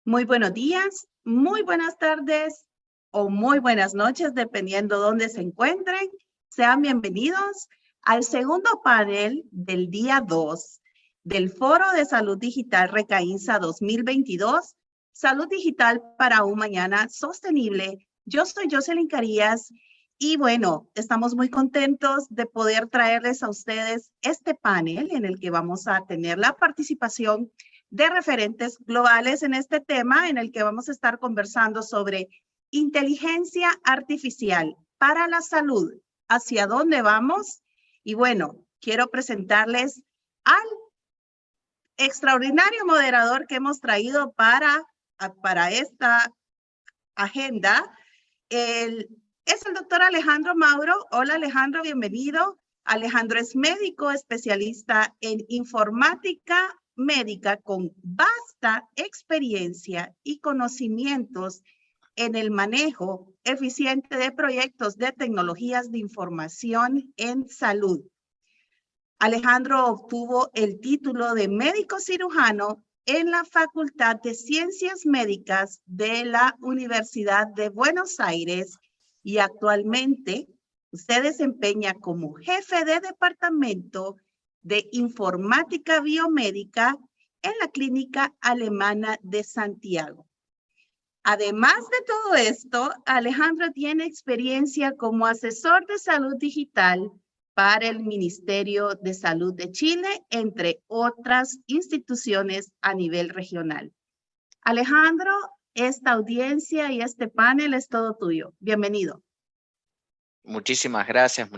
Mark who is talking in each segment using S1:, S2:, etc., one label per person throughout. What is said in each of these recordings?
S1: Muy buenos días, muy buenas tardes o muy buenas noches, dependiendo dónde se encuentren. Sean bienvenidos al segundo panel del día 2 del Foro de Salud Digital Recaínsa 2022, Salud Digital para un Mañana Sostenible. Yo soy Jocelyn Carías y bueno, estamos muy contentos de poder traerles a ustedes este panel en el que vamos a tener la participación de referentes globales en este tema, en el que vamos a estar conversando sobre inteligencia artificial para la salud. ¿Hacia dónde vamos? Y bueno, quiero presentarles al extraordinario moderador que hemos traído para esta agenda. Es el doctor Alejandro Mauro. Hola Alejandro, bienvenido. Alejandro es médico especialista en informática médica con vasta experiencia y conocimientos en el manejo eficiente de proyectos de tecnologías de información en salud. Alejandro obtuvo el título de médico cirujano en la Facultad de Ciencias Médicas de la Universidad de Buenos Aires y actualmente se desempeña como jefe de departamento de informática biomédica en la Clínica Alemana de Santiago. Además de todo esto, Alejandro tiene experiencia como asesor de salud digital para el Ministerio de Salud de Chile, entre otras instituciones a nivel regional. Alejandro, esta audiencia y este panel es todo tuyo. Bienvenido.
S2: Muchísimas gracias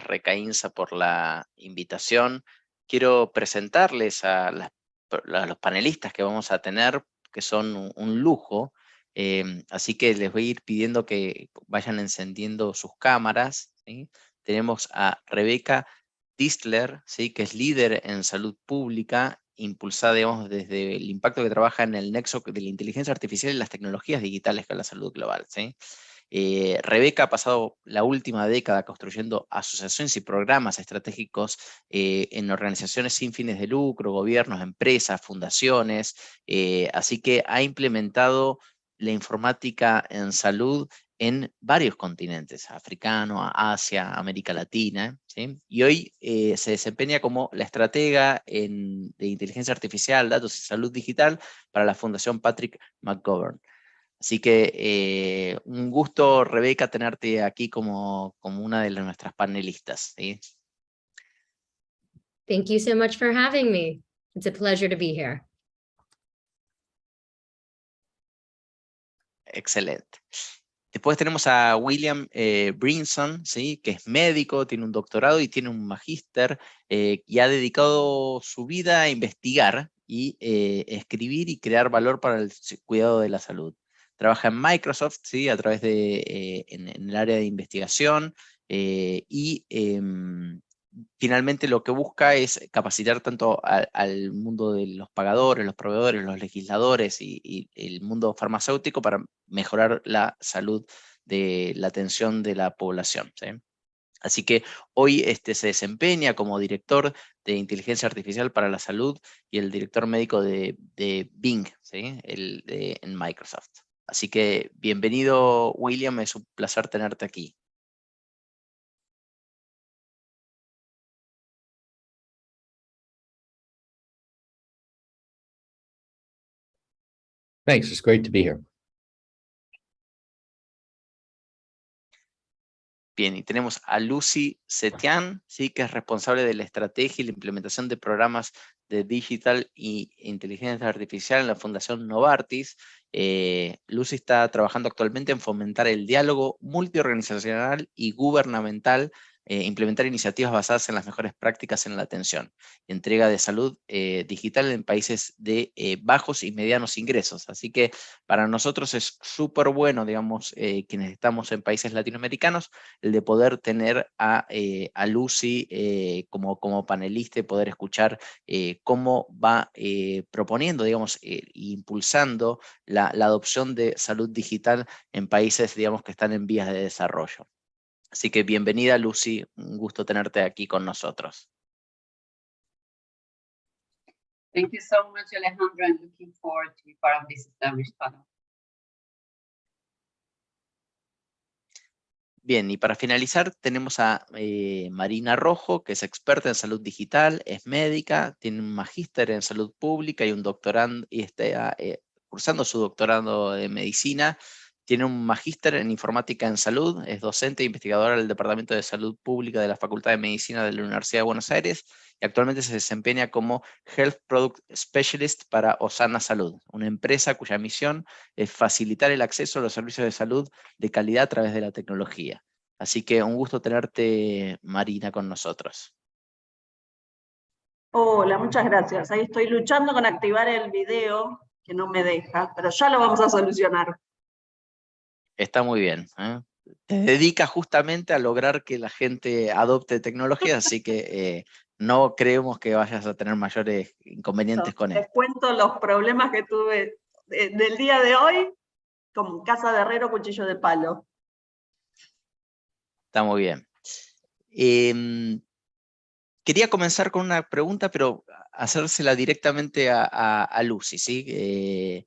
S2: Recaínsa por la invitación. Quiero presentarles a los panelistas que vamos a tener, que son un lujo, así que les voy a ir pidiendo que vayan encendiendo sus cámaras, ¿sí? Tenemos a Rebeca Distler, ¿sí? Que es líder en salud pública, impulsada, digamos, desde el impacto que trabaja en el nexo de la inteligencia artificial y las tecnologías digitales con la salud global, ¿sí? Rebeca ha pasado la última década construyendo asociaciones y programas estratégicos en organizaciones sin fines de lucro, gobiernos, empresas, fundaciones, así que ha implementado la informática en salud en varios continentes, africano, Asia, América Latina, ¿sí? Y hoy se desempeña como la estratega de inteligencia artificial, datos y salud digital para la Fundación Patrick McGovern. Así que un gusto, Rebeca, tenerte aquí como una de nuestras panelistas, ¿sí?
S3: Thank you so much for having me. It's a pleasure to be here.
S2: Excelente. Después tenemos a William Brinson, ¿sí? Que es médico, tiene un doctorado y tiene un magíster y ha dedicado su vida a investigar y escribir y crear valor para el cuidado de la salud. Trabaja en Microsoft, ¿sí? A través de en el área de investigación y finalmente lo que busca es capacitar tanto al mundo de los pagadores, los proveedores, los legisladores y el mundo farmacéutico para mejorar la salud de la atención de la población, ¿sí? Así que hoy se desempeña como director de inteligencia artificial para la salud y el director médico de Bing, ¿sí? En Microsoft. Así que bienvenido, William, es un placer tenerte aquí.
S4: Thanks, it's great to be here.
S2: Bien, y tenemos a Lucy Setian, ¿sí? Que es responsable de la estrategia y la implementación de programas de digital e inteligencia artificial en la Fundación Novartis. Lucy está trabajando actualmente en fomentar el diálogo multiorganizacional y gubernamental, implementar iniciativas basadas en las mejores prácticas en la atención y entrega de salud digital en países de bajos y medianos ingresos. Así que para nosotros es súper bueno, digamos, quienes estamos en países latinoamericanos, el de poder tener a Lucy como panelista y poder escuchar cómo va proponiendo, digamos, e impulsando la adopción de salud digital en países, digamos, que están en vías de desarrollo. Así que bienvenida, Lucy, un gusto tenerte aquí con nosotros.
S4: Thank you so much, Alejandro. I'm looking forward to be part of this established panel.
S2: Bien, y para finalizar tenemos a Marina Rojo, que es experta en salud digital, es médica, tiene un magíster en salud pública y un doctorando, y está cursando su doctorado de medicina. Tiene un magíster en informática en salud, es docente e investigadora del Departamento de Salud Pública de la Facultad de Medicina de la Universidad de Buenos Aires y actualmente se desempeña como Health Product Specialist para Osana Salud, una empresa cuya misión es facilitar el acceso a los servicios de salud de calidad a través de la tecnología. Así que un gusto tenerte, Marina, con nosotros.
S5: Hola, muchas gracias. Ahí estoy luchando con activar el video, que no me deja, pero ya lo vamos a solucionar.
S2: Está muy bien, ¿eh? Te dedicas justamente a lograr que la gente adopte tecnología, así que no creemos que vayas a tener mayores inconvenientes con
S5: Les
S2: esto.
S5: cuento los problemas que tuve del día de hoy, como casa de herrero, cuchillo de palo.
S2: Está muy bien. Quería comenzar con una pregunta, pero hacérsela directamente a Lucy, ¿sí?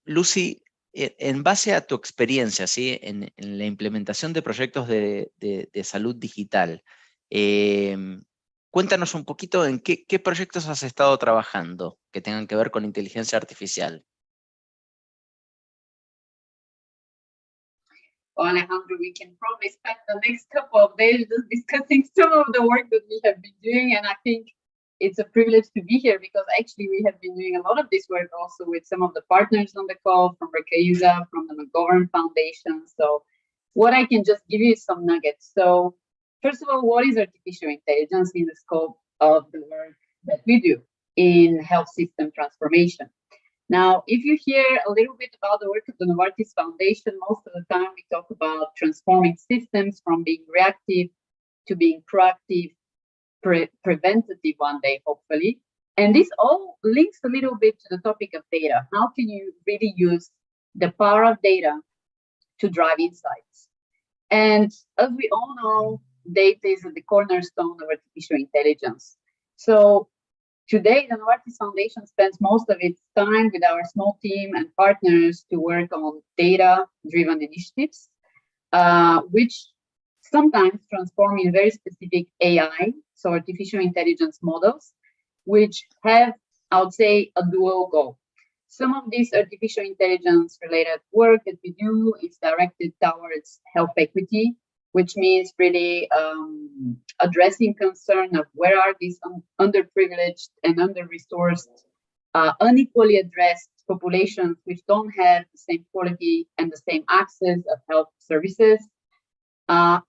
S2: Lucy, en base a tu experiencia, ¿sí? En la implementación de proyectos de salud digital, cuéntanos un poquito en qué proyectos has estado trabajando que tengan que ver con inteligencia artificial.
S4: Well, Alejandro, we can probably spend the next couple of days just discussing some of the work that we have been doing. And I think it's a privilege to be here because actually we have been doing a lot of this work also with some of the partners on the call from Recaisa, from the McGovern Foundation. So what I can just give you is some nuggets. So first of all, what is artificial intelligence in the scope of the work that we do in health system transformation? Now, if you hear a little bit about the work of the Novartis Foundation, most of the time we talk about transforming systems from being reactive to being proactive, preventative one day, hopefully. And this all links a little bit to the topic of data. How can you really use the power of data to drive insights? And as we all know, data is at the cornerstone of artificial intelligence. So today, the Novartis Foundation spends most of its time with our small team and partners to work on data-driven initiatives, which sometimes transform in very specific AI, so artificial intelligence models, which have, I would say, a dual goal. Some of this artificial intelligence-related work that we do is directed towards health equity, which means really addressing concern of where are these underprivileged and under-resourced, unequally addressed populations which don't have the same quality and the same access of health services.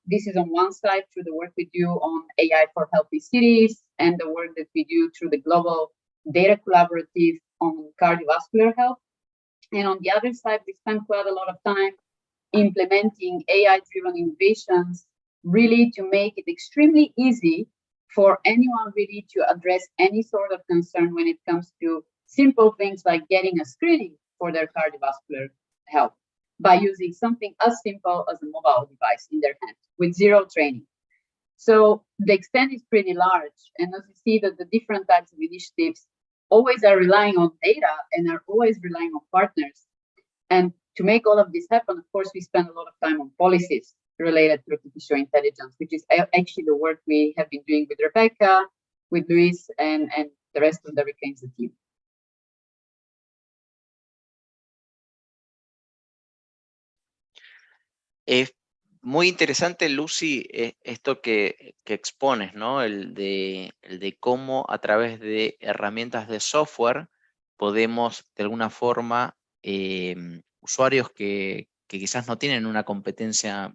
S4: This is on one side through the work we do on AI for healthy cities and the work that we do through the global data collaborative on cardiovascular health. And on the other side, we spend quite a lot of time implementing AI-driven innovations really to make it extremely easy for anyone really to address any sort of concern when it comes to simple things like getting a screening for their cardiovascular health by using something as simple as a mobile device in their hand with zero training. So the extent is pretty large. And as you see that the different types of initiatives always are relying on data and are always relying on partners. And to make all of this happen, of course, we spend a lot of time on policies related to artificial intelligence, which is actually the work we have been doing with Rebecca, with Luis, and the rest of the Recaisa team.
S2: Es muy interesante, Lucy, esto que expones, ¿no? El de cómo a través de herramientas de software podemos, de alguna forma, usuarios que quizás no tienen una competencia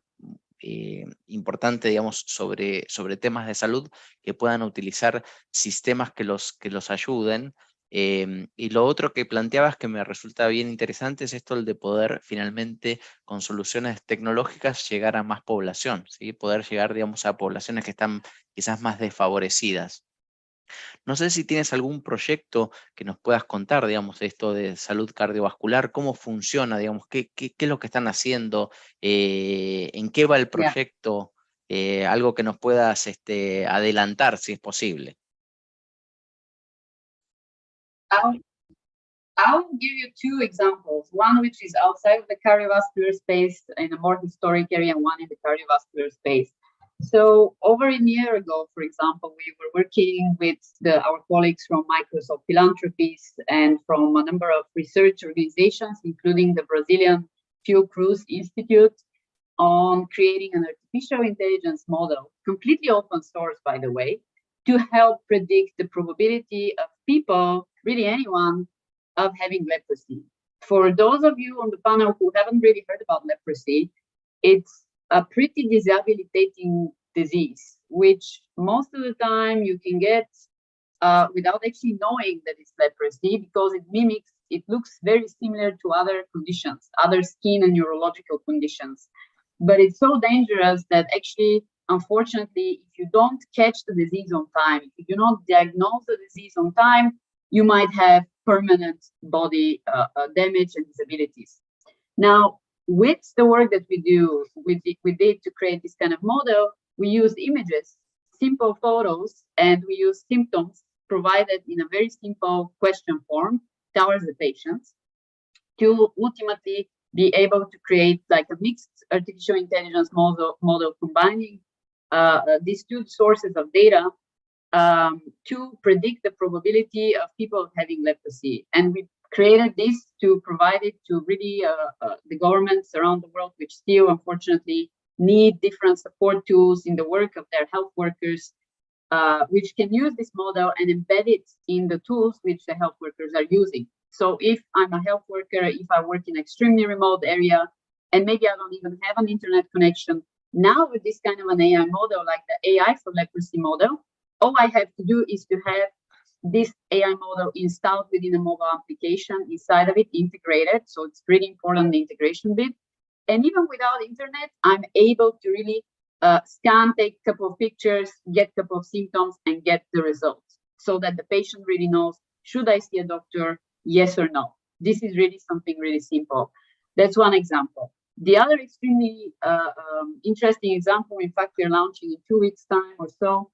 S2: importante, digamos, sobre temas de salud, que puedan utilizar sistemas que los ayuden. Y lo otro que planteabas que me resulta bien interesante es esto, el de poder finalmente con soluciones tecnológicas llegar a más población, ¿sí? Poder llegar, digamos, a poblaciones que están quizás más desfavorecidas. No sé si tienes algún proyecto que nos puedas contar, digamos, de esto de salud cardiovascular, cómo funciona, digamos, qué es lo que están haciendo, en qué va el proyecto, algo que nos puedas adelantar si es posible.
S4: I'll give you two examples, one which is outside of the cardiovascular space in a more historic area, and one in the cardiovascular space. So over a year ago, for example, we were working with our colleagues from Microsoft Philanthropies and from a number of research organizations, including the Brazilian Fiocruz Institute, on creating an artificial intelligence model, completely open source, by the way, to help predict the probability of people, really anyone, of having leprosy. For those of you on the panel who haven't really heard about leprosy, it's a pretty debilitating disease, which most of the time you can get without actually knowing that it's leprosy, because it looks very similar to other conditions, other skin and neurological conditions. But it's so dangerous that actually, unfortunately, if you don't catch the disease on time, if you do not diagnose the disease on time, you might have permanent body damage and disabilities. Now, with the work that we did to create this kind of model, we used images, simple photos, and we used symptoms provided in a very simple question form towards the patients to ultimately be able to create like a mixed artificial intelligence model combining these two sources of data to predict the probability of people having leprosy. And we created this to provide it to really the governments around the world, which still unfortunately need different support tools in the work of their health workers, which can use this model and embed it in the tools which the health workers are using. So if I'm a health worker, if I work in an extremely remote area, and maybe I don't even have an internet connection, now with this kind of an AI model, like the AI for leprosy model, all I have to do is to have this AI model installed within a mobile application, inside of it integrated. So it's pretty important, the integration bit. And even without internet, I'm able to really scan, take a couple of pictures, get a couple of symptoms, and get the results, so that the patient really knows, should I see a doctor, yes or no? This is really something really simple. That's one example. The other extremely interesting example, in fact, we're launching in 2 weeks' time or so,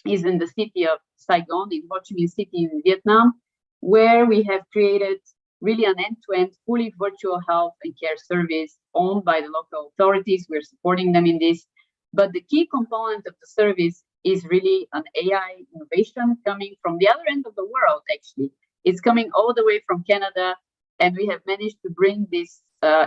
S4: is in the city of Saigon, in Ho Chi Minh City in Vietnam, where we have created really an end-to-end, fully virtual health and care service owned by the local authorities. We're supporting them in this. But the key component of the service is really an AI innovation coming from the other end of the world, actually. It's coming all the way from Canada, and we have managed to bring this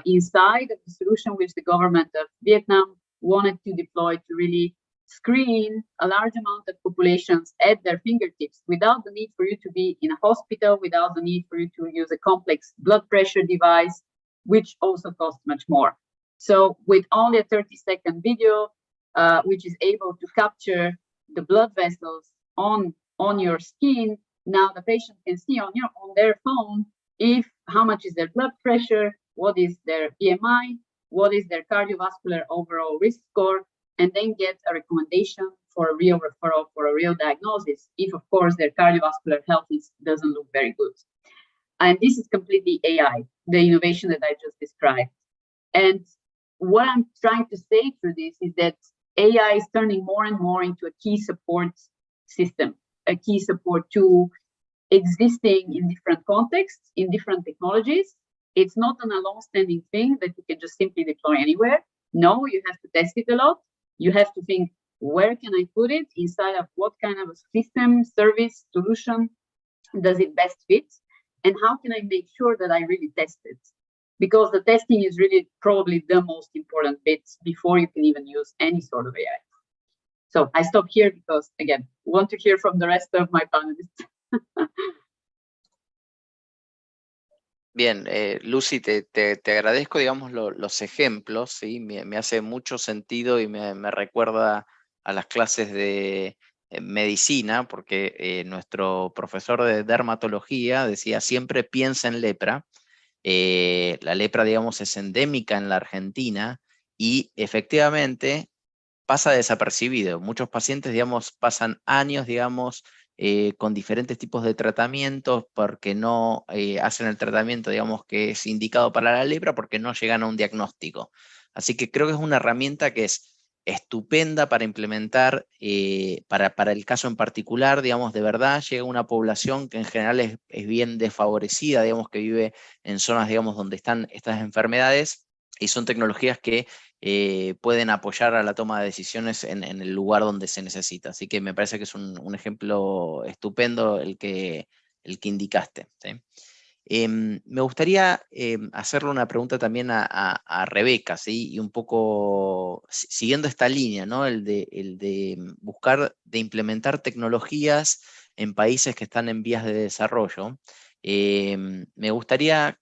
S4: inside of the solution which the government of Vietnam wanted to deploy to really screen a large amount of populations at their fingertips without the need for you to be in a hospital, without the need for you to use a complex blood pressure device, which also costs much more. So with only a 30-second video, which is able to capture the blood vessels on your skin, now the patient can see on their phone how much is their blood pressure, what is their BMI, what is their cardiovascular overall risk score, and then get a recommendation for a real referral for a real diagnosis, if of course their cardiovascular health doesn't look very good. And this is completely AI, the innovation that I just described. And what I'm trying to say through this is that AI is turning more and more into a key support system, a key support tool existing in different contexts, in different technologies. It's not a long-standing thing that you can just simply deploy anywhere. No, you have to test it a lot. You have to think, where can I put it? Inside of what kind of a system, service, solution does it best fit? And how can I make sure that I really test it? Because the testing is really probably the most important bit before you can even use any sort of AI. So I stop here because, again, want to hear from the rest of my panelists.
S2: Bien, Lucy, te agradezco, digamos, los ejemplos, ¿sí? Me hace mucho sentido y me recuerda a las clases de medicina, porque nuestro profesor de dermatología decía, siempre piensa en lepra. La lepra, digamos, es endémica en la Argentina y efectivamente pasa desapercibido. Muchos pacientes, digamos, pasan años, digamos, con diferentes tipos de tratamientos porque no hacen el tratamiento, digamos, que es indicado para la lepra porque no llegan a un diagnóstico. Así que creo que es una herramienta que es estupenda para implementar, para el caso en particular, digamos, de verdad llega a una población que en general es bien desfavorecida, digamos, que vive en zonas, digamos, donde están estas enfermedades, y son tecnologías que pueden apoyar a la toma de decisiones en el lugar donde se necesita. Así que me parece que es un ejemplo estupendo el que indicaste, ¿sí? Me gustaría hacerle una pregunta también a Rebeca, ¿sí? Y un poco siguiendo esta línea, ¿no? El de buscar, de implementar tecnologías en países que están en vías de desarrollo. Me gustaría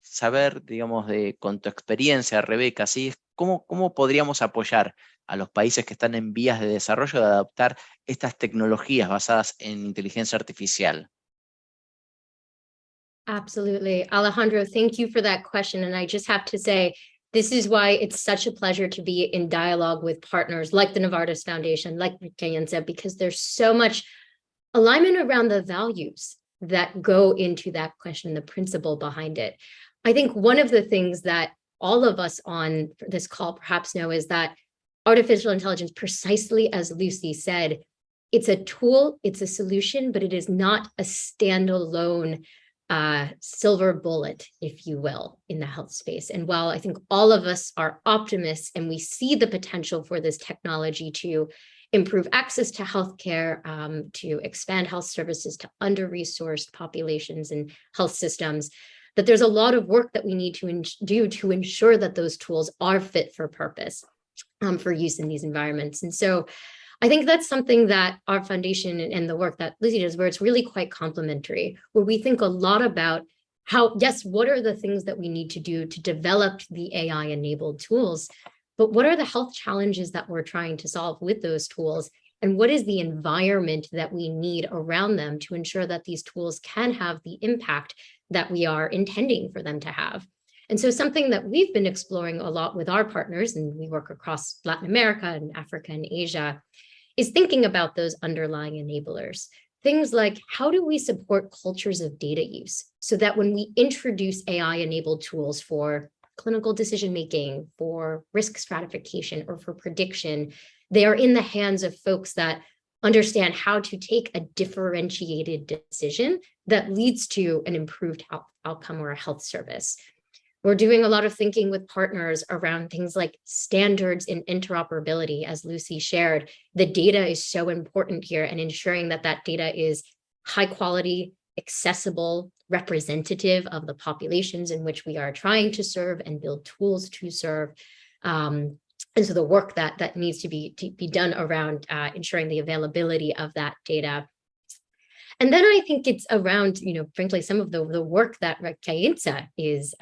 S2: saber, digamos, con tu experiencia, Rebeca, ¿sí? ¿Cómo podríamos apoyar a los países que están en vías de desarrollo de adoptar estas tecnologías basadas en inteligencia artificial?
S3: Absolutely. Alejandro, thank you for that question. And I just have to say, this is why it's such a pleasure to be in dialogue with partners like the Novartis Foundation, like Recaienza, because there's so much alignment around the values that go into that question, the principle behind it. I think one of the things that all of us on this call perhaps know is that artificial intelligence, precisely as Lucy said, it's a tool, it's a solution, but it is not a standalone silver bullet, if you will, in the health space. And while I think all of us are optimists and we see the potential for this technology to improve access to healthcare, to expand health services to under-resourced populations and health systems, that there's a lot of work that we need to do to ensure that those tools are fit for purpose for use in these environments. And so I think that's something that our foundation and the work that Lucy does, where it's really quite complementary, where we think a lot about how, yes, what are the things that we need to do to develop the AI-enabled tools, but what are the health challenges that we're trying to solve with those tools? And what is the environment that we need around them to ensure that these tools can have the impact that we are intending for them to have? And so something that we've been exploring a lot with our partners, and we work across Latin America and Africa and Asia, is thinking about those underlying enablers. Things like, how do we support cultures of data use so that when we introduce AI-enabled tools for clinical decision-making, for risk stratification, or for prediction, they are in the hands of folks that understand how to take a differentiated decision that leads to an improved outcome or a health service. We're doing a lot of thinking with partners around things like standards and interoperability. As Lucy shared, the data is so important here, and ensuring that that data is high quality, accessible, representative of the populations in which we are trying to serve and build tools to serve. And so the work that needs to be done around ensuring the availability of that data. And then I think it's around, frankly, some of the work that Recaienza is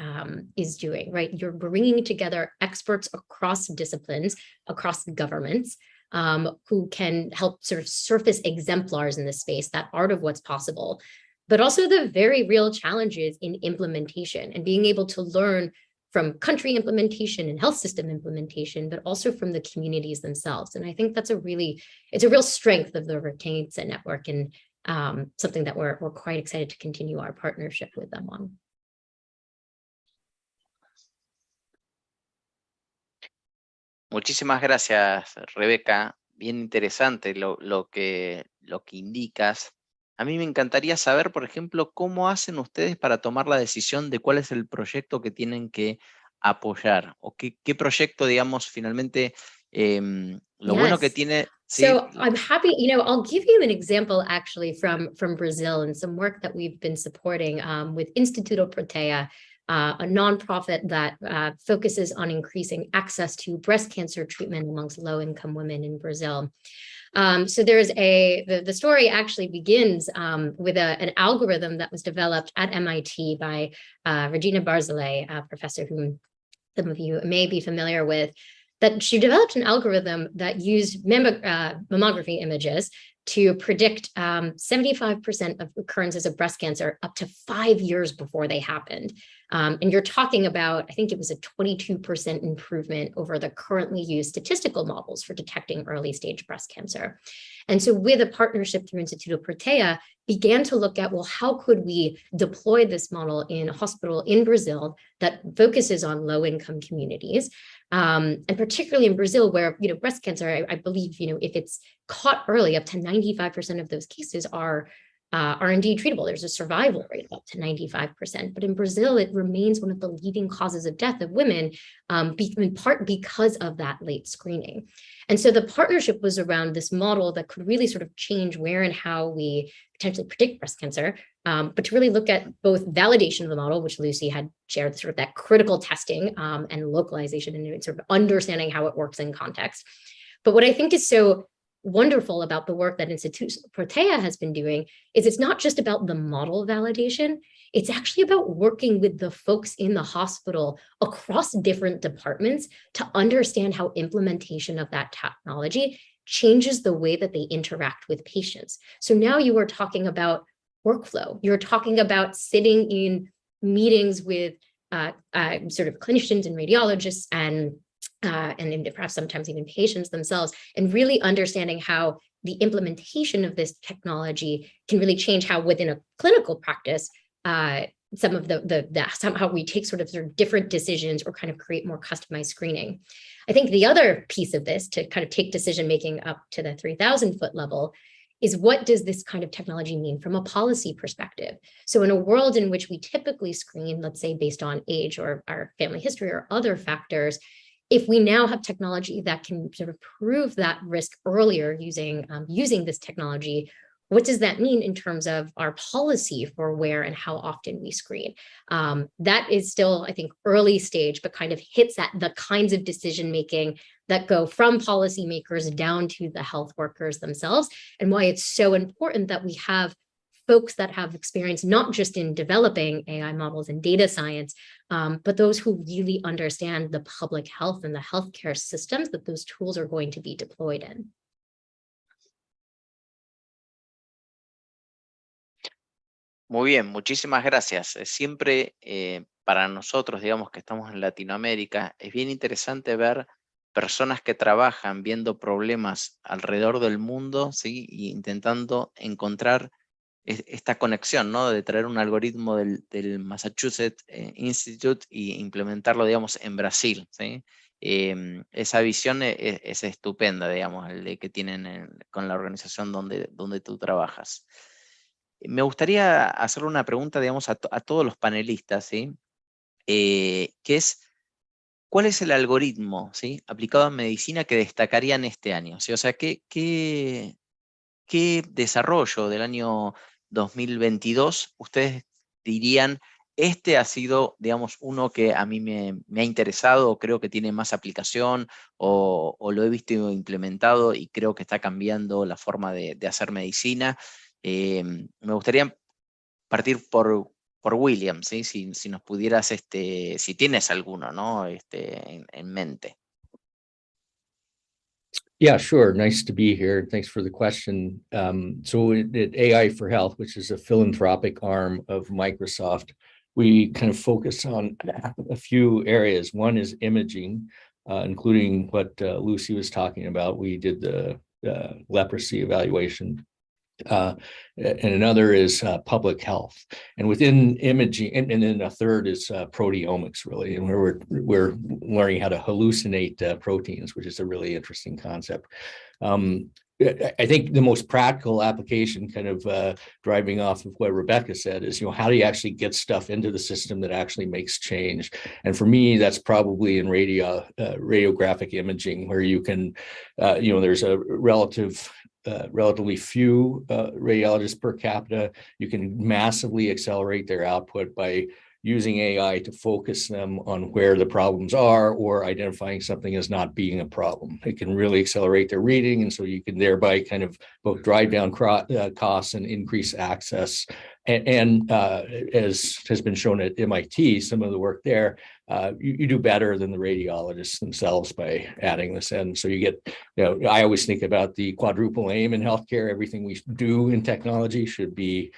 S3: doing, right? You're bringing together experts across disciplines, across governments, who can help sort of surface exemplars in this space, that art of what's possible, but also the very real challenges in implementation and being able to learn from country implementation and health system implementation, but also from the communities themselves. And I think that's it's a real strength of the Recaienza network, and something that we're quite excited to continue our partnership with them on.
S2: Muchísimas gracias, Rebeca. Bien interesante lo que indicas. A mí me encantaría saber, por ejemplo, cómo hacen ustedes para tomar la decisión de cuál es el proyecto que tienen que apoyar, o qué proyecto, digamos, finalmente, lo bueno que tiene.
S3: So I'm happy, I'll give you an example actually from Brazil and some work that we've been supporting with Instituto Protea, a nonprofit that focuses on increasing access to breast cancer treatment amongst low-income women in Brazil. So there's the story actually begins with an algorithm that was developed at MIT by Regina Barzilay, a professor whom some of you may be familiar with, that she developed an algorithm that used mammography images to predict 75% of recurrences of breast cancer up to 5 years before they happened. And you're talking about, I think it was a 22% improvement over the currently used statistical models for detecting early stage breast cancer. And so with a partnership through Instituto Protea, began to look at, well, how could we deploy this model in a hospital in Brazil that focuses on low-income communities, and particularly in Brazil, where breast cancer, I believe if it's caught early, up to 95% of those cases are indeed treatable. There's a survival rate of up to 95%. But in Brazil, it remains one of the leading causes of death of women, in part because of that late screening. And so the partnership was around this model that could really sort of change where and how we potentially predict breast cancer, but to really look at both validation of the model, which Lucy had shared, sort of that critical testing and localization and sort of understanding how it works in context. But what I think is so wonderful about the work that Instituto Protea has been doing is it's not just about the model validation, it's actually about working with the folks in the hospital across different departments to understand how implementation of that technology changes the way that they interact with patients. So now you are talking about workflow. You're talking about sitting in meetings with sort of clinicians and radiologists and perhaps sometimes even patients themselves, and really understanding how the implementation of this technology can really change how within a clinical practice, some of somehow we take sort of different decisions or kind of create more customized screening. I think the other piece of this to kind of take decision-making up to the 3,000-foot level is, what does this kind of technology mean from a policy perspective? So in a world in which we typically screen, let's say based on age or our family history or other factors, if we now have technology that can sort of prove that risk earlier using this technology, what does that mean in terms of our policy for where and how often we screen? That is still, I think, early stage, but kind of hits at the kinds of decision-making that go from policymakers down to the health workers themselves, and why it's so important that we have folks that have experience not just in developing AI models and data science, but those who really understand the public health and the healthcare systems that those tools are going to be deployed in.
S2: Muy bien, muchísimas gracias. Siempre para nosotros, digamos, que estamos en Latinoamérica, es bien interesante ver personas que trabajan viendo problemas alrededor del mundo, ¿sí? Y intentando encontrar esta conexión, ¿no? De traer un algoritmo del Massachusetts Institute y implementarlo, digamos, en Brasil, ¿sí? Esa visión es estupenda, digamos, el de que tienen con la organización donde tú trabajas. Me gustaría hacerle una pregunta, digamos, a todos los panelistas, ¿sí? Que es, ¿cuál es el algoritmo, ¿sí? aplicado en medicina que destacarían este año? ¿Sí? O sea, ¿qué desarrollo del año 2022 ustedes dirían, este ha sido, digamos, uno que a mí me ha interesado, o creo que tiene más aplicación, o lo he visto implementado y creo que está cambiando la forma de hacer medicina? Me gustaría partir por William, ¿sí? Si nos pudieras, si tienes alguno, ¿no? en mente.
S6: Yeah, sure. Nice to be here. Thanks for the question. So at AI for Health, which is a philanthropic arm of Microsoft, we kind of focus on a few areas. One is imaging, including what Lucy was talking about. We did the leprosy evaluation. And another is public health, and within imaging, and then a third is proteomics, really, and where we're learning how to hallucinate proteins, which is a really interesting concept. I think the most practical application, kind of driving off of what Rebecca said, is, how do you actually get stuff into the system that actually makes change? And for me, that's probably in radiographic imaging, where you can, there's a relatively few radiologists per capita. You can massively accelerate their output by using AI to focus them on where the problems are, or identifying something as not being a problem. It can really accelerate their reading, and so you can thereby kind of both drive down costs and increase access. And as has been shown at MIT, some of the work there, you do better than the radiologists themselves by adding this in. So you get, I always think about the quadruple aim in healthcare. Everything we do in technology should be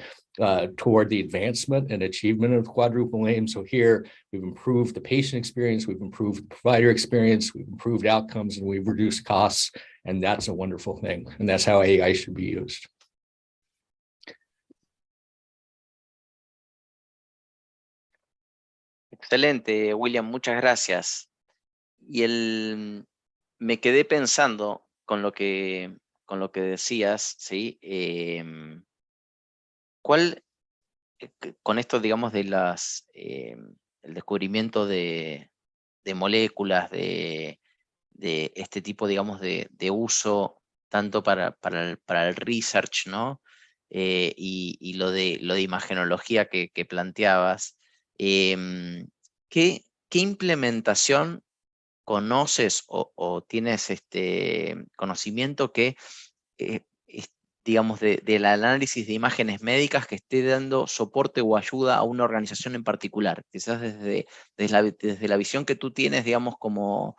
S6: toward the advancement and achievement of quadruple aim. So here we've improved the patient experience, we've improved the provider experience, we've improved outcomes, and we've reduced costs. And that's a wonderful thing. And that's how AI should be used.
S2: Excelente, William, muchas gracias. Y me quedé pensando con lo que decías, ¿sí? Con esto, digamos, de el descubrimiento de moléculas, de este tipo, digamos, de uso, tanto para el research, ¿no? Y lo de imagenología que planteabas, ¿qué implementación conoces o tienes conocimiento que, digamos, del análisis de imágenes médicas que esté dando soporte o ayuda a una organización en particular? Quizás desde la visión que tú tienes, digamos, como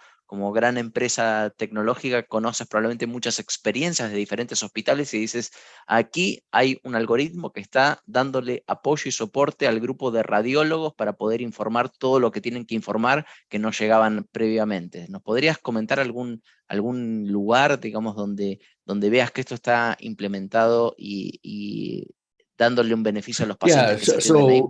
S2: gran empresa tecnológica, conoces probablemente muchas experiencias de diferentes hospitales y dices, aquí hay un algoritmo que está dándole apoyo y soporte al grupo de radiólogos para poder informar todo lo que tienen que informar que no llegaban previamente. ¿Nos podrías comentar algún lugar, digamos, donde veas que esto está implementado y dándole un beneficio a los pacientes que se atienden ahí?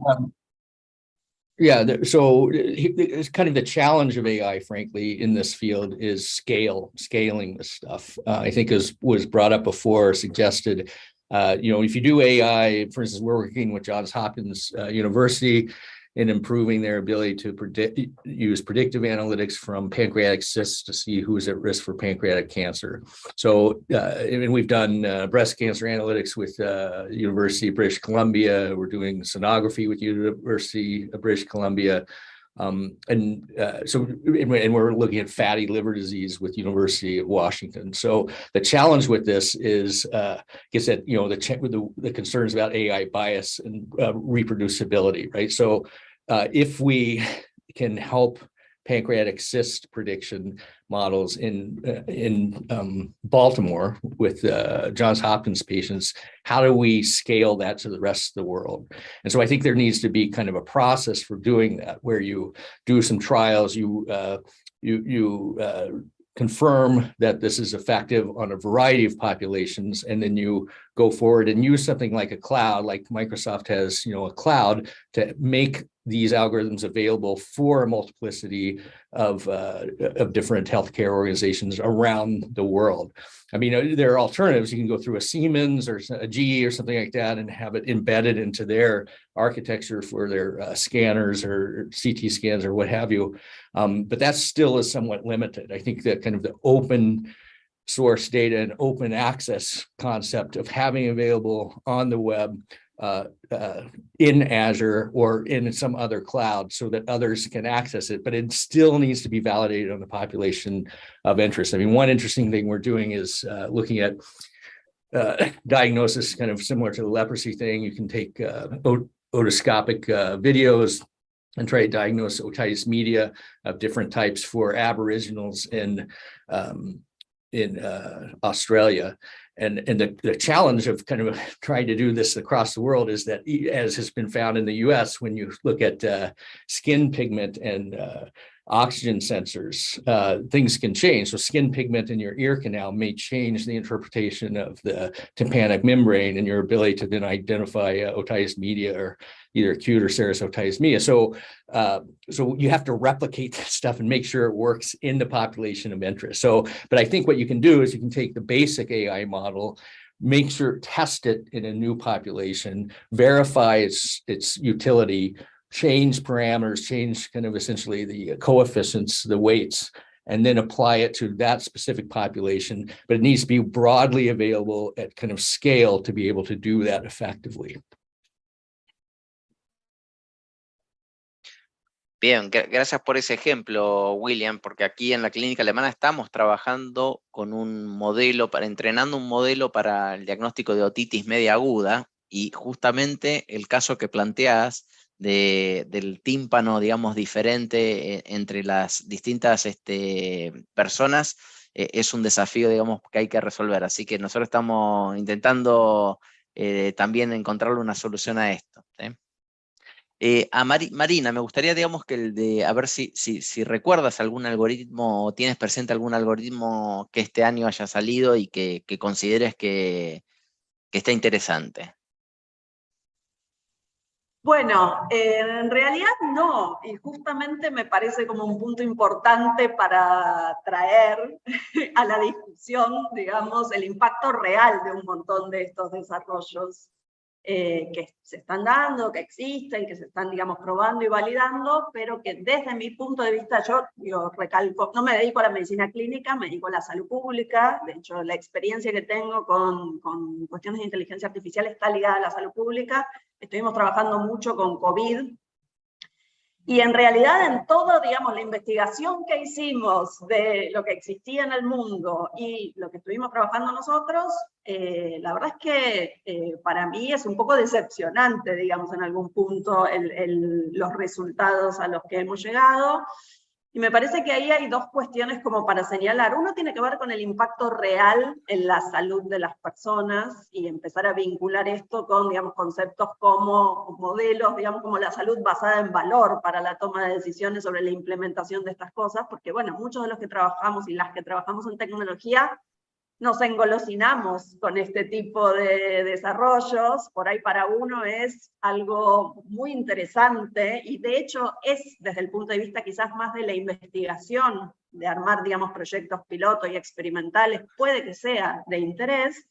S6: It's kind of the challenge of AI, frankly, in this field is scaling this stuff. I think as was brought up before, suggested, if you do AI, for instance, we're working with Johns Hopkins University in improving their ability to use predictive analytics from pancreatic cysts to see who's at risk for pancreatic cancer. So, and we've done breast cancer analytics with University of British Columbia. We're doing sonography with University of British Columbia. And we're looking at fatty liver disease with University of Washington. So the challenge with this is, gets at the concerns about AI bias and reproducibility, right? So if we can help pancreatic cyst prediction models in Baltimore with Johns Hopkins patients, how do we scale that to the rest of the world? And so I think there needs to be kind of a process for doing that, where you do some trials, you confirm that this is effective on a variety of populations, and then you go forward and use something like a cloud, like Microsoft has, a cloud to make these algorithms available for a multiplicity of different healthcare organizations around the world. I mean, there are alternatives. You can go through a Siemens or a GE or something like that and have it embedded into their architecture for their scanners or CT scans or what have you. But that still is somewhat limited. I think that kind of the open source data and open access concept of having available on the web in Azure or in some other cloud so that others can access it, but it still needs to be validated on the population of interest. I mean, one interesting thing we're doing is looking at diagnosis, kind of similar to the leprosy thing. You can take otoscopic videos and try to diagnose otitis media of different types for Aboriginals in Australia. And the challenge of kind of trying to do this across the world is that, as has been found in the US, when you look at skin pigment and oxygen sensors, things can change. So skin pigment in your ear canal may change the interpretation of the tympanic membrane and your ability to then identify otitis media or either acute or serous otitis media. So you have to replicate that stuff and make sure it works in the population of interest. But I think what you can do is you can take the basic AI model, make sure, test it in a new population, verify its utility, change parameters, change kind of essentially the coefficients, the weights, and then apply it to that specific population. But it needs to be broadly available at kind of scale to be able to do that effectively.
S2: Bien, gracias por ese ejemplo, William, porque aquí en la clínica alemana estamos trabajando con un modelo, entrenando un modelo para el diagnóstico de otitis media aguda, y justamente el caso que planteas del tímpano, digamos, diferente entre las distintas personas, es un desafío, digamos, que hay que resolver. Así que nosotros estamos intentando también encontrarle una solución a esto, ¿sí? A Marina, me gustaría, digamos, a ver si recuerdas algún algoritmo o tienes presente algún algoritmo que este año haya salido y que consideres que está interesante.
S5: Bueno, en realidad no, y justamente me parece como un punto importante para traer a la discusión, digamos, el impacto real de un montón de estos desarrollos que se están dando, que existen, que se están, digamos, probando y validando, pero que desde mi punto de vista, yo recalco, no me dedico a la medicina clínica, me dedico a la salud pública. De hecho, la experiencia que tengo con cuestiones de inteligencia artificial está ligada a la salud pública. Estuvimos trabajando mucho con COVID, y en realidad en todo, digamos, la investigación que hicimos de lo que existía en el mundo y lo que estuvimos trabajando nosotros, la verdad es que para mí es un poco decepcionante, digamos, en algún punto los resultados a los que hemos llegado. Y me parece que ahí hay dos cuestiones como para señalar. Uno tiene que ver con el impacto real en la salud de las personas y empezar a vincular esto con, digamos, conceptos como modelos, digamos, como la salud basada en valor para la toma de decisiones sobre la implementación de estas cosas, porque, bueno, muchos de los que trabajamos y las que trabajamos en tecnología nos engolosinamos con este tipo de desarrollos. Por ahí para uno es algo muy interesante, y de hecho es desde el punto de vista quizás más de la investigación, de armar, digamos, proyectos piloto y experimentales, puede que sea de interés,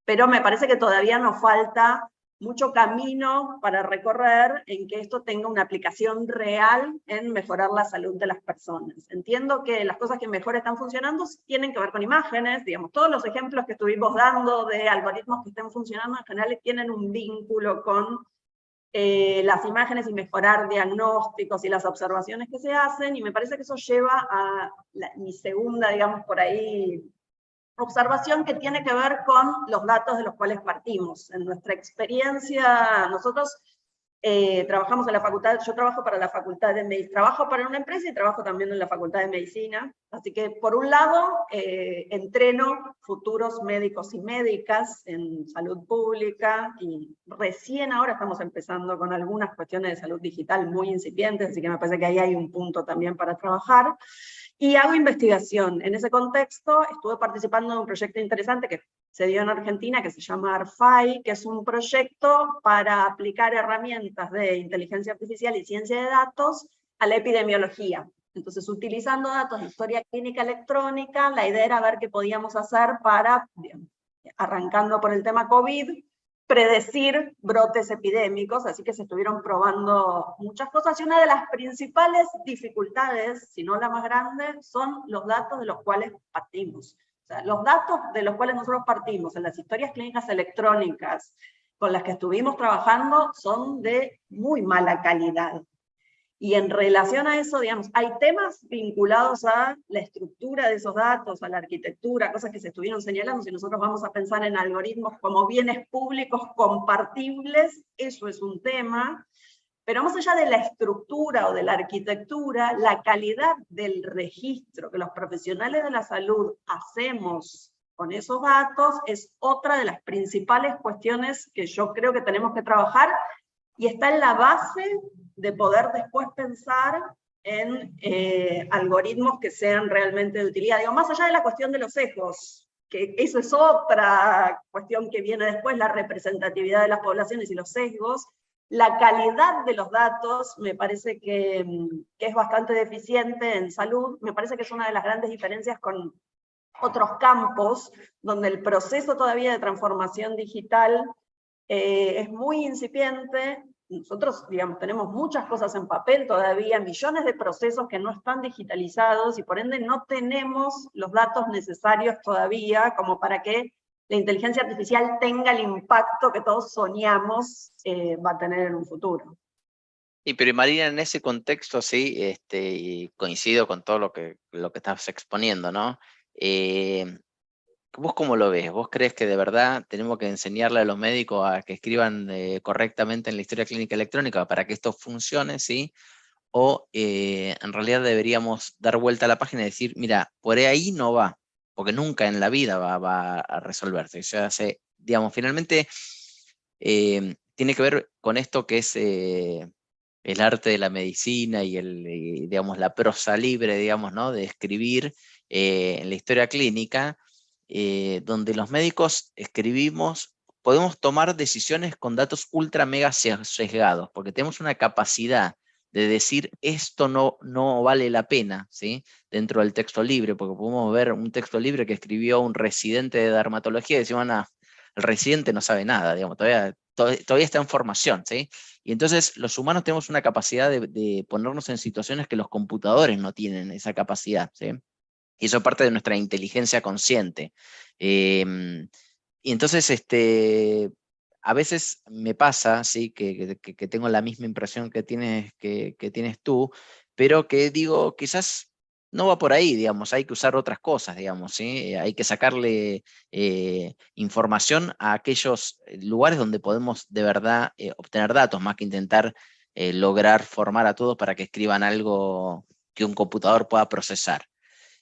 S5: pero me parece que todavía nos falta mucho camino para recorrer en que esto tenga una aplicación real en mejorar la salud de las personas. Entiendo que las cosas que mejor están funcionando tienen que ver con imágenes, digamos, todos los ejemplos que estuvimos dando de algoritmos que estén funcionando en general tienen un vínculo con las imágenes y mejorar diagnósticos y las observaciones que se hacen, y me parece que eso lleva a mi segunda, digamos, por ahí, observación, que tiene que ver con los datos de los cuales partimos. En nuestra experiencia, nosotros trabajamos en la facultad, yo trabajo para la facultad de medicina, trabajo para una empresa y trabajo también en la facultad de medicina, así que por un lado entreno futuros médicos y médicas en salud pública, y recién ahora estamos empezando con algunas cuestiones de salud digital muy incipientes, así que me parece que ahí hay un punto también para trabajar. Y hago investigación. En ese contexto estuve participando en un proyecto interesante que se dio en Argentina, que se llama Hacia, que es un proyecto para aplicar herramientas de inteligencia artificial y ciencia de datos a la epidemiología. Entonces, utilizando datos de historia clínica electrónica, la idea era ver qué podíamos hacer para, arrancando por el tema COVID, predecir brotes epidémicos, así que se estuvieron probando muchas cosas, y una de las principales dificultades, si no la más grande, son los datos de los cuales partimos. O sea, los datos de los cuales nosotros partimos en las historias clínicas electrónicas con las que estuvimos trabajando son de muy mala calidad. Y en relación a eso, digamos, hay temas vinculados a la estructura de esos datos, a la arquitectura, cosas que se estuvieron señalando. Si nosotros vamos a pensar en algoritmos como bienes públicos compartibles, eso es un tema. Pero más allá de la estructura o de la arquitectura, la calidad del registro que los profesionales de la salud hacemos con esos datos es otra de las principales cuestiones que yo creo que tenemos que trabajar, y está en la base de poder después pensar en algoritmos que sean realmente de utilidad. Digo, más allá de la cuestión de los sesgos, que eso es otra cuestión que viene después, la representatividad de las poblaciones y los sesgos, la calidad de los datos me parece que es bastante deficiente en salud. Me parece que es una de las grandes diferencias con otros campos, donde el proceso todavía de transformación digital es muy incipiente. Nosotros, digamos, tenemos muchas cosas en papel todavía, millones de procesos que no están digitalizados, y por ende no tenemos los datos necesarios todavía como para que la inteligencia artificial tenga el impacto que todos soñamos va a tener en un futuro.
S2: Y pero Marina, en ese contexto, sí, y coincido con todo lo que estás exponiendo, ¿no? ¿Vos cómo lo ves? ¿Vos crees que de verdad tenemos que enseñarle a los médicos a que escriban correctamente en la historia clínica electrónica para que esto funcione, sí? ¿O en realidad deberíamos dar vuelta a la página y decir, mira, por ahí no va, porque nunca en la vida va a resolverse? O sea, digamos, finalmente tiene que ver con esto que es el arte de la medicina y digamos, la prosa libre, digamos, ¿no? De escribir en la historia clínica, donde los médicos podemos tomar decisiones con datos ultra mega sesgados, porque tenemos una capacidad de decir esto no vale la pena, ¿sí? Dentro del texto libre, porque podemos ver un texto libre que escribió un residente de dermatología y decimos, no, el residente no sabe nada, digamos, todavía está en formación, ¿sí? Y entonces los humanos tenemos una capacidad de ponernos en situaciones que los computadores no tienen esa capacidad, ¿sí? Y eso es parte de nuestra inteligencia consciente. Y entonces, a veces me pasa, ¿sí? que tengo la misma impresión que tienes tú, pero que digo, quizás no va por ahí, digamos, hay que usar otras cosas, digamos, ¿sí? Hay que sacarle información a aquellos lugares donde podemos de verdad obtener datos, más que intentar lograr formar a todos para que escriban algo que un computador pueda procesar.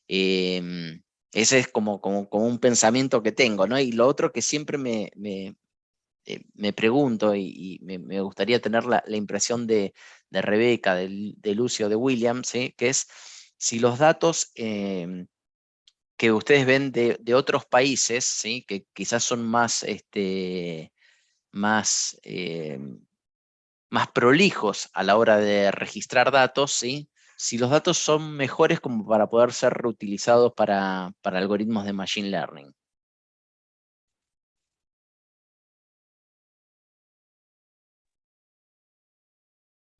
S2: Ese es como un pensamiento que tengo, ¿no? Y lo otro que siempre me pregunto y me gustaría tener la impresión de Rebeca, de Lucio, de William, ¿sí? Que es si los datos que ustedes ven de otros países, ¿sí? Que quizás son más prolijos a la hora de registrar datos, ¿sí? Si los datos son mejores como para poder ser reutilizados para algoritmos de machine learning.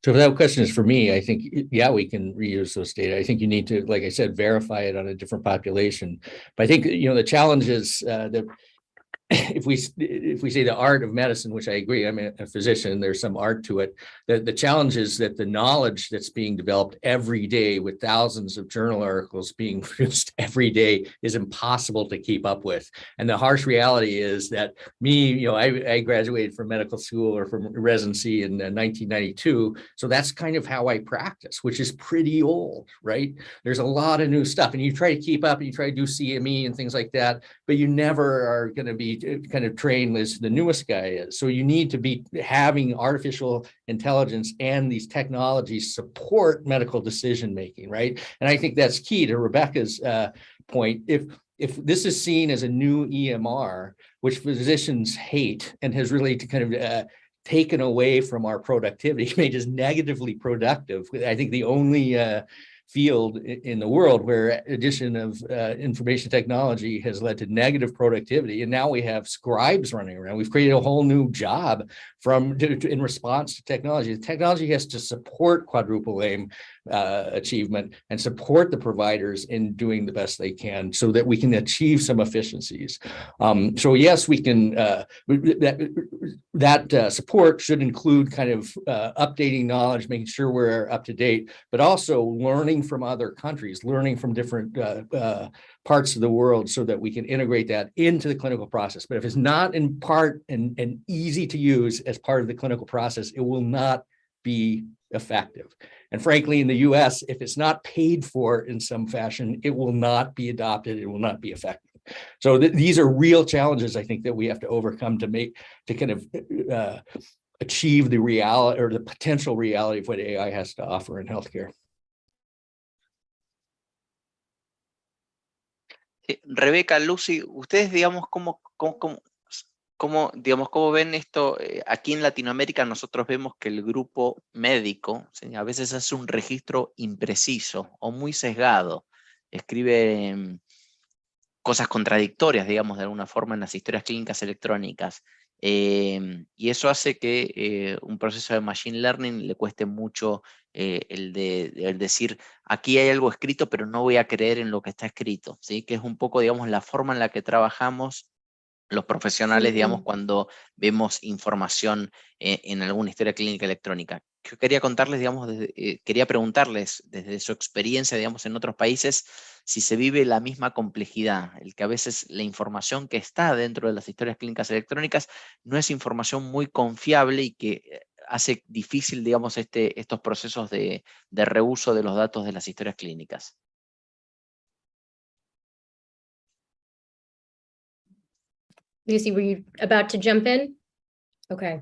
S6: So if that question is for me, I think, yeah, we can reuse those data. I think you need to, like I said, verify it on a different population. But I think, the challenge is that if we say the art of medicine, which I agree, I'm a physician, there's some art to it. The challenge is that the knowledge that's being developed every day with thousands of journal articles being produced every day is impossible to keep up with. And the harsh reality is that I graduated from medical school or from residency in 1992. So that's kind of how I practice, which is pretty old, right? There's a lot of new stuff and you try to keep up and you try to do CME and things like that, but you never are going to be kind of trained as the newest guy is. So you need to be having artificial intelligence and these technologies support medical decision making, right? And I think that's key to Rebecca's point. If this is seen as a new EMR, which physicians hate and has really kind of taken away from our productivity, made us negatively productive. I think the only field in the world where addition of information technology has led to negative productivity. And now we have scribes running around. We've created a whole new job in response to technology. The technology has to support quadruple aim achievement and support the providers in doing the best they can so that we can achieve some efficiencies. So yes, we can, that support should include kind of updating knowledge, making sure we're up to date, but also learning from other countries, learning from different parts of the world so that we can integrate that into the clinical process. But if it's not in part and easy to use as part of the clinical process, it will not be effective. And frankly, in the US, if it's not paid for in some fashion, it will not be adopted. It will not be effective. So these are real challenges, I think, that we have to overcome to kind of achieve the reality or the potential reality of what AI has to offer in healthcare.
S2: Rebeca, Lucy, ustedes, digamos, ¿cómo ven esto? Aquí en Latinoamérica nosotros vemos que el grupo médico, ¿sí? A veces hace un registro impreciso o muy sesgado, escribe cosas contradictorias, digamos, de alguna forma en las historias clínicas electrónicas. Y eso hace que un proceso de machine learning le cueste mucho el decir, aquí hay algo escrito, pero no voy a creer en lo que está escrito, ¿sí? Que es un poco, digamos, la forma en la que trabajamos los profesionales, digamos, cuando vemos información en alguna historia clínica electrónica. Yo quería contarles, digamos, quería preguntarles desde su experiencia, digamos, en otros países, si se vive la misma complejidad, el que a veces la información que está dentro de las historias clínicas electrónicas no es información muy confiable y que hace difícil, digamos, estos procesos de reuso de los datos de las historias clínicas.
S3: Lucy, were you about to jump in? Okay.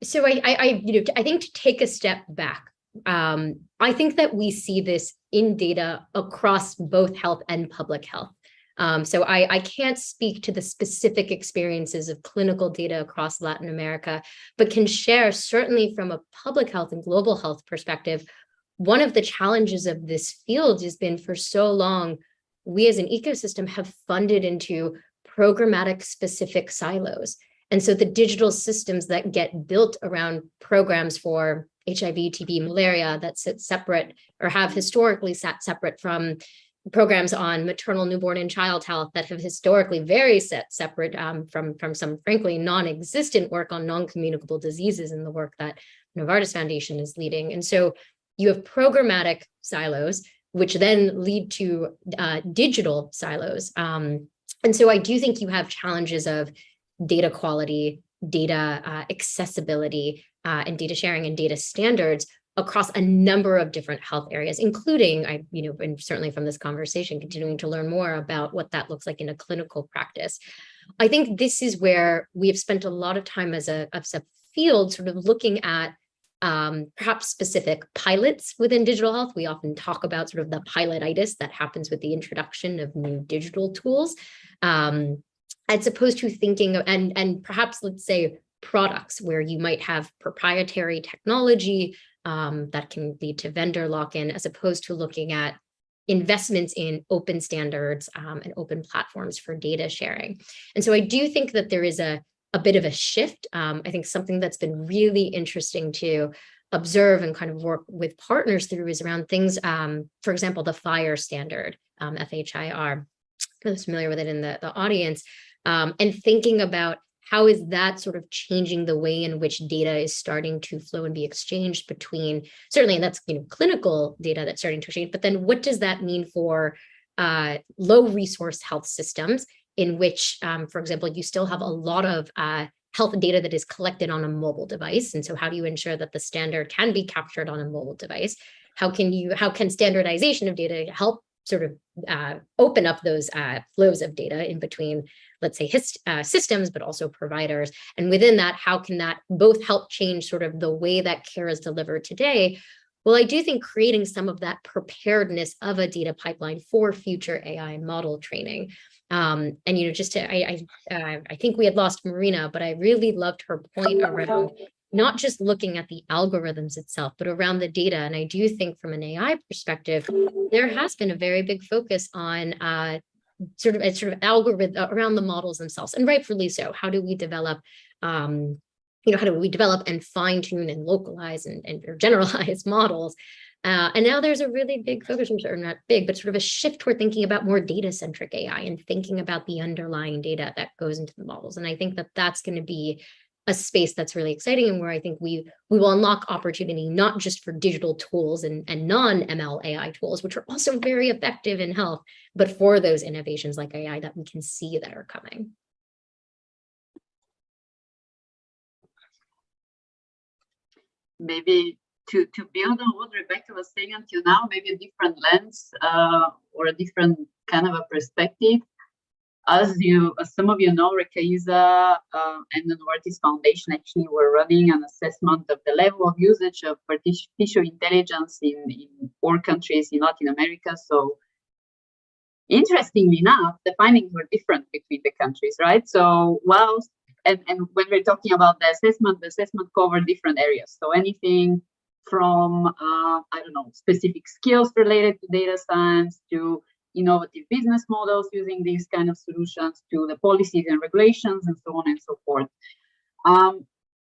S3: So I think to take a step back, I think that we see this in data across both health and public health. So I can't speak to the specific experiences of clinical data across Latin America, but can share certainly from a public health and global health perspective, one of the challenges of this field has been for so long, we as an ecosystem have funded into programmatic specific silos. And so the digital systems that get built around programs for HIV, TB, malaria that sit separate or have historically sat separate from programs on maternal, newborn, and child health that have historically very separate from some frankly non-existent work on non-communicable diseases and the work that Novartis Foundation is leading. And so you have programmatic silos, which then lead to digital silos. And so I do think you have challenges of data quality, data accessibility, and data sharing and data standards across a number of different health areas, including, and certainly from this conversation, continuing to learn more about what that looks like in a clinical practice. I think this is where we have spent a lot of time as a field sort of looking at perhaps specific pilots within digital health. We often talk about sort of the pilotitis that happens with the introduction of new digital tools, as opposed to thinking of, and perhaps let's say products where you might have proprietary technology that can lead to vendor lock-in, as opposed to looking at investments in open standards and open platforms for data sharing. And so I do think that there is a bit of a shift. I think something that's been really interesting to observe and kind of work with partners through is around things, for example, the FHIR standard, FHIR, for those familiar with it in the audience, and thinking about how is that sort of changing the way in which data is starting to flow and be exchanged between, certainly, and that's clinical data that's starting to change, but then what does that mean for low resource health systems in which, for example, you still have a lot of health data that is collected on a mobile device. And so how do you ensure that the standard can be captured on a mobile device? How can standardization of data help sort of open up those flows of data in between, let's say, systems, but also providers? And within that, how can that both help change sort of the way that care is delivered today? Well, I do think creating some of that preparedness of a data pipeline for future AI model training. And just to, I think we had lost Marina, but I really loved her point around not just looking at the algorithms itself, but around the data. And I do think from an AI perspective, there has been a very big focus on sort of algorithm around the models themselves, and rightfully so. How do we develop, how do we develop and fine tune and localize and generalize models? And now there's a really big focus, or not big, but sort of a shift toward thinking about more data-centric AI and thinking about the underlying data that goes into the models. And I think that that's going to be a space that's really exciting, and where I think we will unlock opportunity, not just for digital tools and non-ML AI tools, which are also very effective in health, but for those innovations like AI that we can see that are coming.
S4: Maybe to build on what Rebecca was saying until now, maybe a different lens or a different kind of a perspective. As some of you know, Rekaiza and the Novartis Foundation actually were running an assessment of the level of usage of artificial intelligence in 4 countries in Latin America. So interestingly enough, the findings were different between the countries, right? So and when we're talking about the assessment covered different areas. So anything from, specific skills related to data science, to innovative business models using these kind of solutions, to the policies and regulations, and so on and so forth.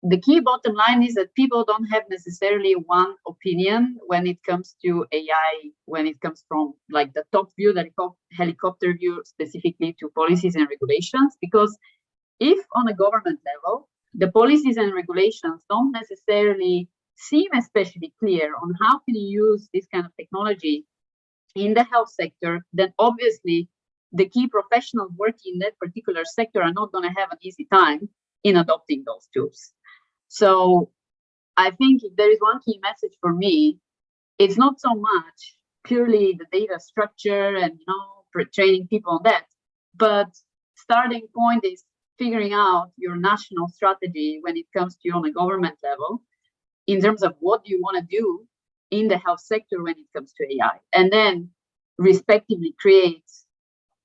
S4: The key bottom line is that people don't have necessarily one opinion when it comes to AI, when it comes from like the top view, the helicopter view, specifically to policies and regulations. Because if on a government level, the policies and regulations don't necessarily seem especially clear on how can you use this kind of technology in the health sector, then obviously the key professionals working in that particular sector are not going to have an easy time in adopting those tools. So I think if there is one key message for me, it's not so much purely the data structure and training people on that, but starting point is figuring out your national strategy when it comes to you on a government level, in terms of what you want to do in the health sector when it comes to AI, and then respectively create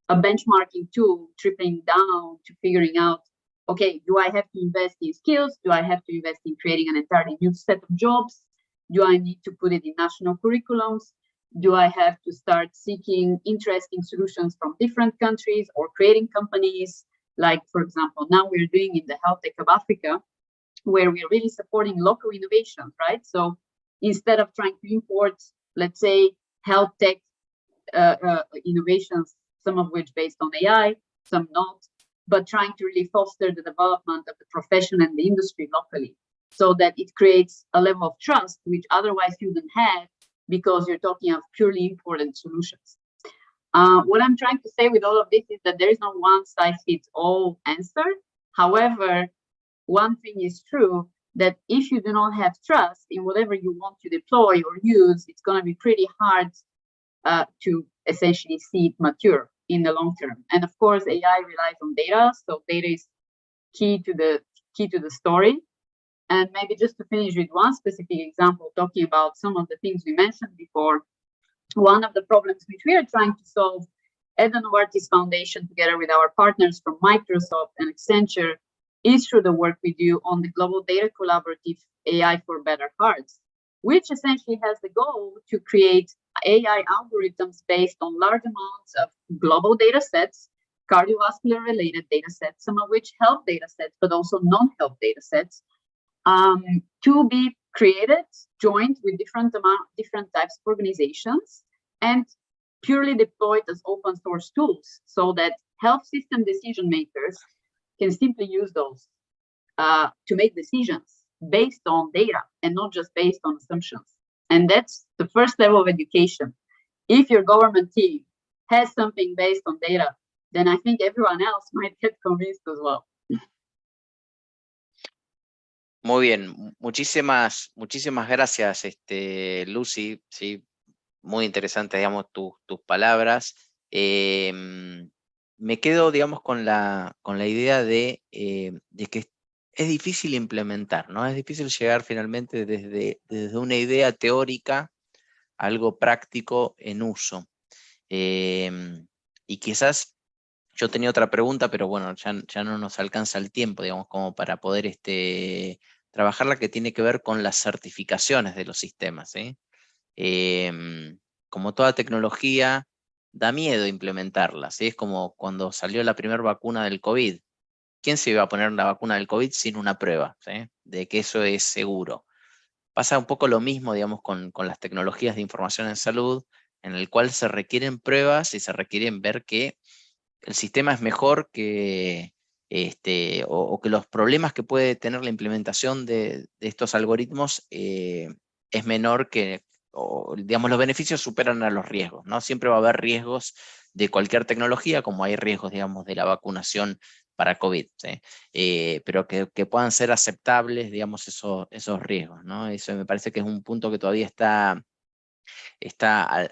S4: a benchmarking tool, tripling down to figuring out, okay, do I have to invest in skills? Do I have to invest in creating an entirely new set of jobs? Do I need to put it in national curriculums? Do I have to start seeking interesting solutions from different countries or creating companies? Like, for example, now we're doing in the Health Tech of Africa, where we're really supporting local innovations, right? So instead of trying to import, let's say, health tech innovations, some of which based on AI, some not, but trying to really foster the development of the profession and the industry locally, so that it creates a level of trust which otherwise you wouldn't have, because you're talking of purely imported solutions. What I'm trying to say with all of this is that there is no one-size-fits-all answer. However, one thing is true, that if you do not have trust in whatever you want to deploy or use, it's going to be pretty hard to essentially see it mature in the long term. And of course, AI relies on data, so data is key to the story. And maybe just to finish with one specific example, talking about some of the things we mentioned before, one of the problems which we are trying to solve at the Novartis Foundation, together with our partners from Microsoft and Accenture, is through the work we do on the Global Data Collaborative AI for Better Hearts, which essentially has the goal to create AI algorithms based on large amounts of global data sets, cardiovascular related data sets, some of which health data sets, but also non-health data sets, to be created, joined with different types of organizations, and purely deployed as open source tools, so that health system decision makers can simply use those to make decisions based on data and not just based on assumptions. And that's the first level of education. If your government team has something based on data, then I think everyone else might get convinced as well.
S2: Muy bien, muchísimas gracias, Lucy, sí, muy interesante, digamos, tus palabras. Me quedo, digamos, con la idea de que es difícil implementar, ¿no? Es difícil llegar finalmente desde una idea teórica a algo práctico en uso. Y quizás yo tenía otra pregunta, pero bueno, ya no nos alcanza el tiempo, digamos, como para poder trabajarla, que tiene que ver con las certificaciones de los sistemas, ¿sí? Como toda tecnología, da miedo implementarla, ¿sí? Es como cuando salió la primera vacuna del COVID. ¿Quién se iba a poner la vacuna del COVID sin una prueba, ¿sí? De que eso es seguro? Pasa un poco lo mismo, digamos, con las tecnologías de información en salud, en el cual se requieren pruebas y se requieren ver que el sistema es mejor que, o que los problemas que puede tener la implementación de estos algoritmos es menor que, o, digamos, los beneficios superan a los riesgos, ¿no? Siempre va a haber riesgos de cualquier tecnología, como hay riesgos, digamos, de la vacunación para COVID, ¿sí? Pero que puedan ser aceptables, digamos, esos riesgos, ¿no? Eso me parece que es un punto que todavía está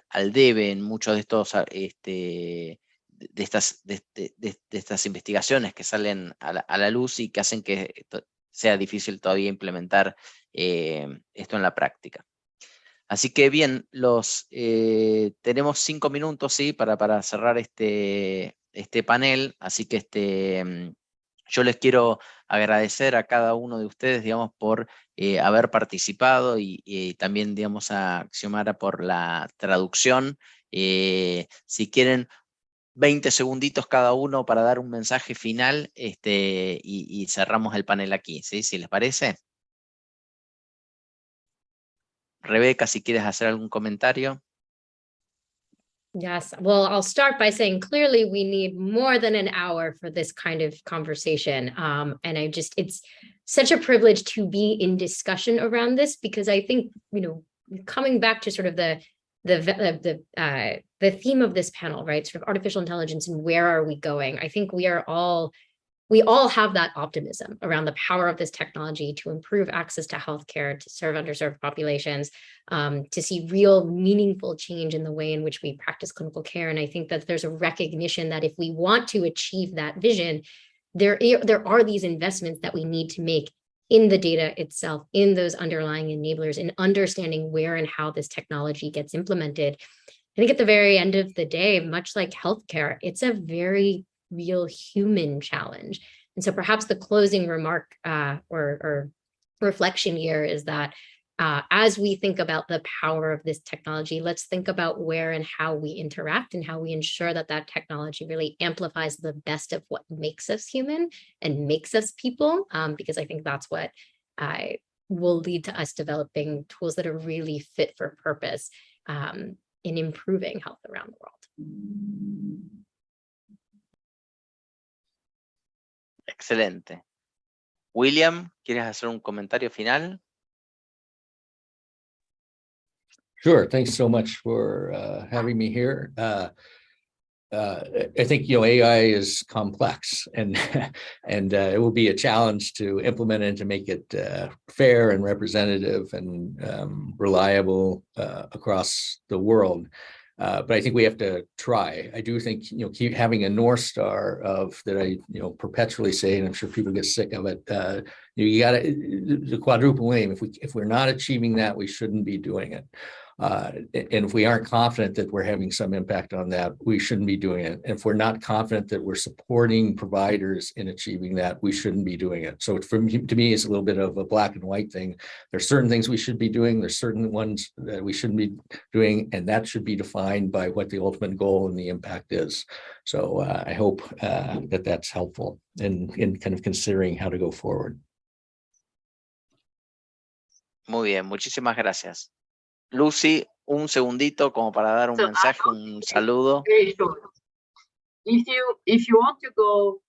S2: al debe en muchos de estos de estas investigaciones que salen a la luz y que hacen que sea difícil todavía implementar esto en la práctica. Así que bien, tenemos 5 minutos, ¿sí? para cerrar este panel, así que yo les quiero agradecer a cada uno de ustedes, digamos, por haber participado y también, digamos, a Xiomara por la traducción. Si quieren 20 segunditos cada uno para dar un mensaje final y cerramos el panel aquí, ¿sí? Si les parece. Rebeca, si quieres hacer algún comentario.
S3: Yes, well, I'll start by saying clearly we need more than an hour for this kind of conversation. And it's such a privilege to be in discussion around this, because I think, coming back to sort of the theme of this panel, right? Sort of artificial intelligence and where are we going? I think we all have that optimism around the power of this technology to improve access to healthcare, to serve underserved populations, to see real meaningful change in the way in which we practice clinical care. And I think that there's a recognition that if we want to achieve that vision, there are these investments that we need to make in the data itself, in those underlying enablers, in understanding where and how this technology gets implemented. I think at the very end of the day, much like healthcare, it's a very real human challenge. And so perhaps the closing remark or reflection here is that as we think about the power of this technology, let's think about where and how we interact and how we ensure that that technology really amplifies the best of what makes us human and makes us people, because I think that's what will lead to us developing tools that are really fit for purpose in improving health around the world.
S2: Excelente. William, ¿quieres hacer un comentario final?
S6: Sure. Thanks so much for having me here. I think, AI is complex and it will be a challenge to implement it and to make it fair and representative and reliable across the world. But I think we have to try. I do think, keep having a North Star of that I, perpetually say, and I'm sure people get sick of it. You got to the quadruple aim. If we're not achieving that, we shouldn't be doing it. And if we aren't confident that we're having some impact on that, we shouldn't be doing it. And if we're not confident that we're supporting providers in achieving that, we shouldn't be doing it. So to me, it's a little bit of a black and white thing. There's certain things we should be doing. There's certain ones that we shouldn't be doing. And that should be defined by what the ultimate goal and the impact is. So I hope that that's helpful in kind of considering how to go forward.
S2: Muy bien, muchísimas gracias. Lucy, un segundito como para dar un mensaje, un saludo.
S4: Very short. If you want to go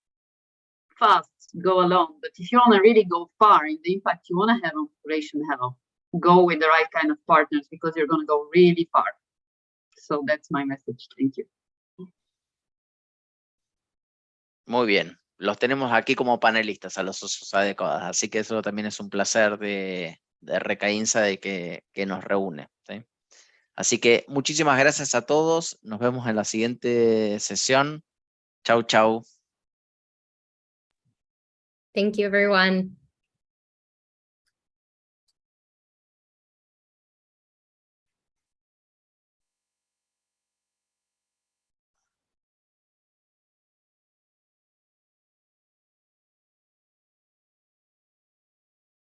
S4: fast, go along. But if you want to really go far in the impact you want to have on population health, go with the right kind of partners because you're going to go really far. So that's my message. Thank you.
S2: Muy bien. Los tenemos aquí como panelistas a los socios adecuados. Así que eso también es un placer de Recaínsa de que nos reúne, ¿sí? Así que muchísimas gracias a todos. Nos vemos en la siguiente sesión. Chau, chau.
S3: Thank you, everyone.